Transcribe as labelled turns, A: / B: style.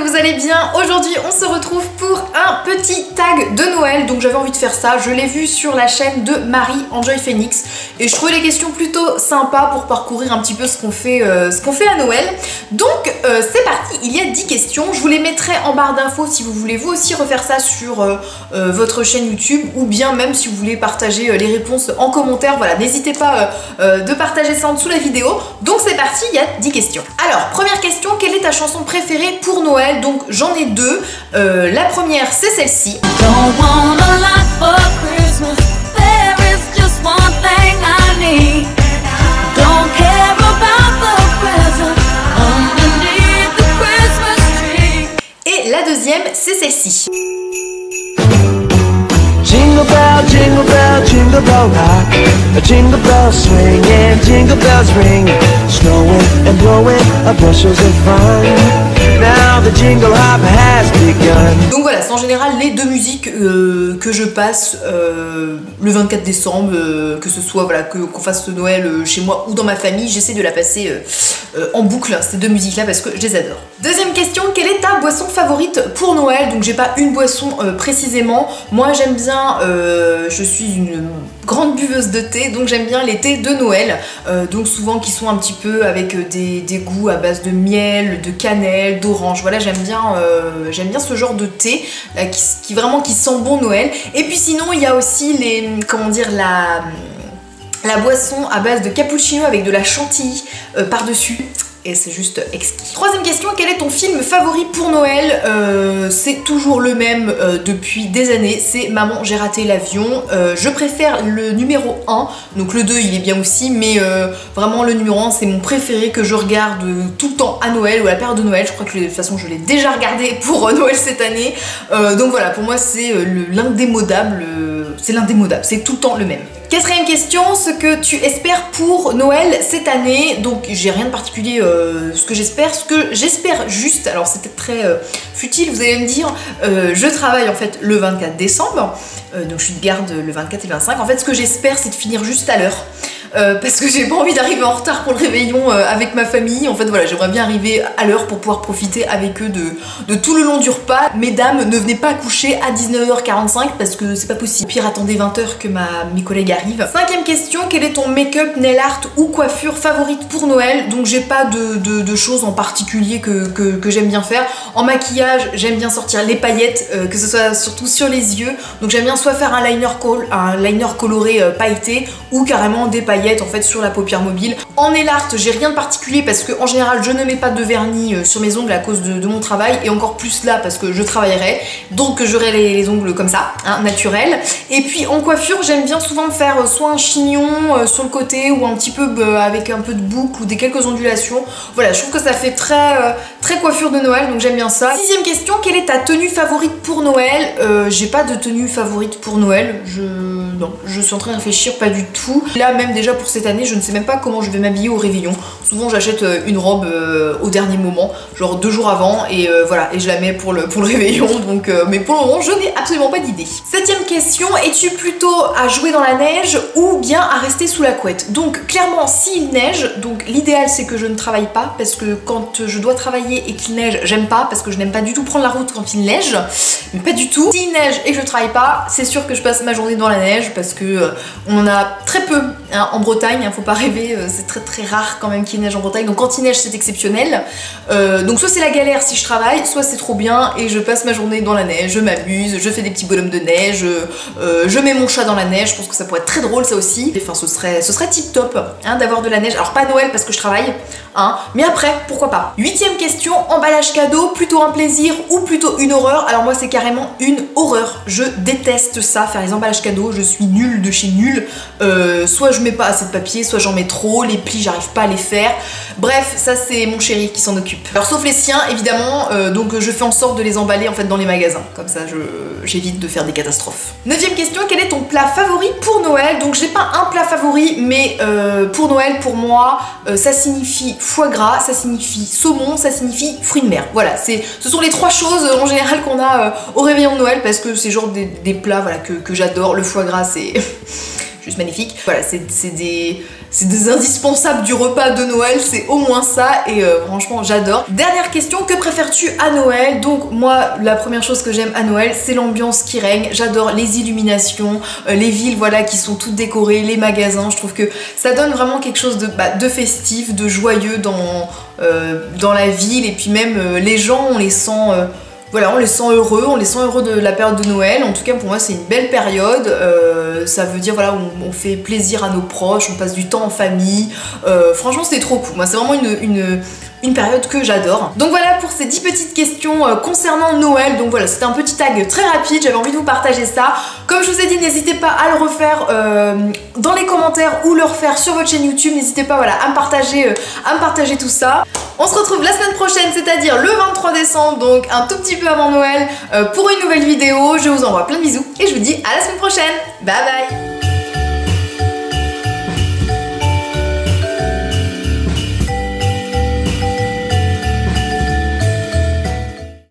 A: vous allez bien. Aujourd'hui on se retrouve pour un petit tag de Noël. Donc j'avais envie de faire ça, je l'ai vu sur la chaîne de Marie Enjoy Phoenix et je trouvais les questions plutôt sympas pour parcourir un petit peu ce qu'on fait à Noël. Donc c'est parti, il y a 10 questions, je vous les mettrai en barre d'infos si vous voulez vous aussi refaire ça sur votre chaîne YouTube, ou bien même si vous voulez partager les réponses en commentaire. Voilà, n'hésitez pas de partager ça en dessous de la vidéo. Donc c'est parti, il y a 10 questions. Alors première question, quelle est ta chanson préférée pour Noël? Donc j'en ai deux. La première c'est celle-ci. Et la deuxième c'est celle-ci.
B: Jingle bell, jingle bell, jingle bell rock. A jingle bell swing and jingle bells ring. Snowing and blowing up bushels of fun. Now the jingle hop has begun.
A: Donc voilà, c'est en général les deux musiques que je passe le 24 décembre, que ce soit voilà, qu'on fasse Noël chez moi ou dans ma famille, j'essaie de la passer en boucle, ces deux musiques là, parce que je les adore. Deuxième question, quelle est ta boisson favorite pour Noël? Donc j'ai pas une boisson précisément, moi j'aime bien, je suis une grande buveuse de thé, donc j'aime bien les thés de Noël, donc souvent qui sont un petit peu avec des goûts à base de miel, de cannelle, d'orange. Voilà, j'aime bien ce genre de thé là, qui vraiment qui sent bon Noël. Et puis sinon il y a aussi les, comment dire, la boisson à base de cappuccino avec de la chantilly par-dessus. Et c'est juste exquis. Troisième question, quel est ton film favori pour Noël? C'est toujours le même depuis des années, c'est Maman j'ai raté l'avion. Je préfère le numéro 1, donc le 2 il est bien aussi, mais vraiment le numéro 1 c'est mon préféré que je regarde tout le temps à Noël ou à la période de Noël. Je crois que de toute façon je l'ai déjà regardé pour Noël cette année. Donc voilà, pour moi c'est l'indémodable, c'est tout le temps le même. Quatrième question, ce que tu espères pour Noël cette année. Donc j'ai rien de particulier ce que j'espère juste, alors c'est peut-être très futile, vous allez me dire, je travaille en fait le 24 décembre, donc je suis de garde le 24 et le 25. En fait ce que j'espère c'est de finir juste à l'heure. Parce que j'ai pas envie d'arriver en retard pour le réveillon avec ma famille. En fait voilà, j'aimerais bien arriver à l'heure pour pouvoir profiter avec eux de tout le long du repas. Mesdames, ne venez pas coucher à 19h45 parce que c'est pas possible. Pire, attendez 20h que mes collègues arrivent. Cinquième question, quel est ton make-up, nail art ou coiffure favorite pour Noël? Donc j'ai pas de choses en particulier que j'aime bien faire. En maquillage, j'aime bien sortir les paillettes, que ce soit surtout sur les yeux. Donc j'aime bien soit faire un liner coloré pailleté ou carrément des paillettes en fait sur la paupière mobile. En nail art, j'ai rien de particulier parce que en général je ne mets pas de vernis sur mes ongles à cause de mon travail, et encore plus là parce que je travaillerai, donc j'aurai les ongles comme ça, hein, naturels. Et puis en coiffure, j'aime bien souvent me faire soit un chignon sur le côté ou un petit peu avec un peu de boucle ou des quelques ondulations. Voilà, je trouve que ça fait très coiffure de Noël, donc j'aime bien ça. Sixième question, quelle est ta tenue favorite pour Noël? J'ai pas de tenue favorite pour Noël, non, je suis en train de réfléchir, pas du tout. Là même déjà pour cette année, je ne sais même pas comment je vais m'habiller au réveillon. Souvent j'achète une robe au dernier moment, genre 2 jours avant, et voilà, et je la mets pour le réveillon, donc mais pour le moment je n'ai absolument pas d'idée. Septième question, es-tu plutôt à jouer dans la neige ou bien à rester sous la couette? Donc clairement s'il neige, donc l'idéal c'est que je ne travaille pas, parce que quand je dois travailler et qu'il neige, j'aime pas, parce que je n'aime pas du tout prendre la route quand il neige, mais pas du tout. S'il neige et que je travaille pas, c'est sûr que je passe ma journée dans la neige, parce que on en a très peu hein, en Bretagne, faut pas rêver, c'est très rare quand même qu'il neige en Bretagne, donc quand il neige c'est exceptionnel. Donc soit c'est la galère si je travaille, soit c'est trop bien et je passe ma journée dans la neige, je m'amuse, je fais des petits bonhommes de neige, je mets mon chat dans la neige. Je pense que ça pourrait être très drôle ça aussi. Enfin ce serait tip top hein, d'avoir de la neige. Alors pas Noël parce que je travaille, hein, mais après pourquoi pas. Huitième question, emballage cadeau, plutôt un plaisir ou plutôt une horreur? Alors moi c'est carrément une horreur, je déteste ça, faire les emballages cadeaux, je suis nulle de chez nulle. Soit je mets pas assez de papier, soit j'en mets trop, les plis j'arrive pas à les faire. Bref, ça c'est mon chéri qui s'en occupe. Alors sauf les siens évidemment, donc je fais en sorte de les emballer en fait dans les magasins. Comme ça j'évite de faire des catastrophes. Neuvième question, quel est ton plat favori pour Noël? Donc j'ai pas un plat favori, mais pour Noël pour moi ça signifie foie gras, ça signifie saumon, ça signifie fruits de mer. Voilà, ce sont les 3 choses en général qu'on a au réveillon de Noël, parce que c'est genre des plats voilà, que j'adore. Le foie gras c'est juste magnifique. Voilà, c'est c'est des indispensables du repas de Noël, c'est au moins ça et franchement j'adore. Dernière question, que préfères-tu à Noël? Donc moi la première chose que j'aime à Noël c'est l'ambiance qui règne, j'adore les illuminations, les villes voilà qui sont toutes décorées, les magasins, je trouve que ça donne vraiment quelque chose de festif, de joyeux dans la ville et puis même les gens on les sent... Voilà, on les sent heureux de la période de Noël. En tout cas, pour moi, c'est une belle période. Ça veut dire, voilà, on fait plaisir à nos proches, on passe du temps en famille. Franchement, c'est trop cool. Moi, c'est vraiment une période que j'adore. Donc voilà pour ces 10 petites questions concernant Noël. Donc voilà, c'était un petit tag très rapide, j'avais envie de vous partager ça. Comme je vous ai dit, n'hésitez pas à le refaire dans les commentaires ou le refaire sur votre chaîne YouTube. N'hésitez pas voilà, à me partager tout ça. On se retrouve la semaine prochaine, c'est-à-dire le 23 décembre, donc un tout petit peu avant Noël, pour une nouvelle vidéo. Je vous envoie plein de bisous et je vous dis à la semaine prochaine. Bye bye.